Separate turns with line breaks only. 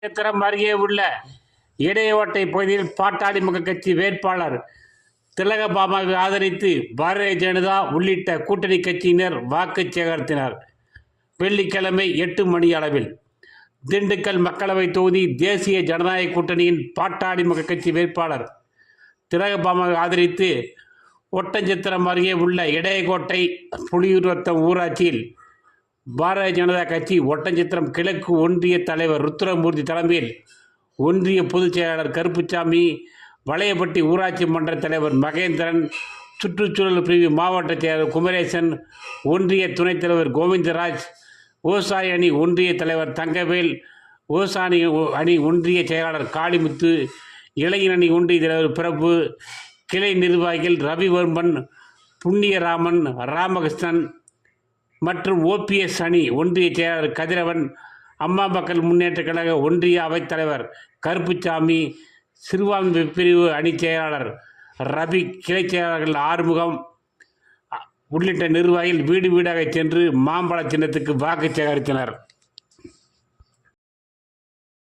சித்திரம் அருகே உள்ள இடையோட்டை பகுதியில் பாட்டாளி மக்கள் கட்சி வேட்பாளர் திலகபாமாவை ஆதரித்து பாரதிய ஜனதா உள்ளிட்ட கூட்டணி கட்சியினர் வாக்கு சேகரித்தனர். வெள்ளிக்கிழமை 8 மணி அளவில் திண்டுக்கல் மக்களவை தொகுதி தேசிய ஜனநாயக கூட்டணியின் பாட்டாளி மக்கள் கட்சி வேட்பாளர் திலகபாமாவை ஆதரித்து ஒட்டஞ்சத்திரம் அருகே உள்ள இடையகோட்டை புலியூர்வத்தம் ஊராட்சியில் பாரதிய ஜனதா கட்சி ஒட்டஞ்சத்திரம் கிழக்கு ஒன்றிய தலைவர் ருத்ரமூர்த்தி தலைமையில் ஒன்றிய பொதுச் செயலாளர் கருப்புசாமி, வளையப்பட்டி ஊராட்சி மன்ற தலைவர் மகேந்திரன், சுற்றுச்சூழல் பிரிவு மாவட்ட செயலர் குமரேசன், ஒன்றிய துணைத் தலைவர் கோவிந்தராஜ், விவசாய அணி ஒன்றிய தலைவர் தங்கவேல், விவசாய அணி ஒன்றிய செயலாளர் காளிமுத்து, இளைஞர் அணி ஒன்றிய தலைவர் பிரபு, கிளை நிர்வாகிகள் ரவிவர்மன், புண்ணியராமன், ராமகிருஷ்ணன் மற்றும் OPS அணி ஒன்றிய செயலாளர் கதிரவன், அம்மா மக்கள் முன்னேற்ற கழக ஒன்றிய அவைத்தலைவர் கருப்புசாமி, சிறுபான்மை பிரிவு அணி செயலாளர் ரவி, கிளை செயலாளர்கள் ஆறுமுகம் உள்ளிட்ட நிர்வாகிகள் வீடு வீடாக சென்று மாம்பழ சின்னத்துக்கு வாக்கு சேகரித்தனர்.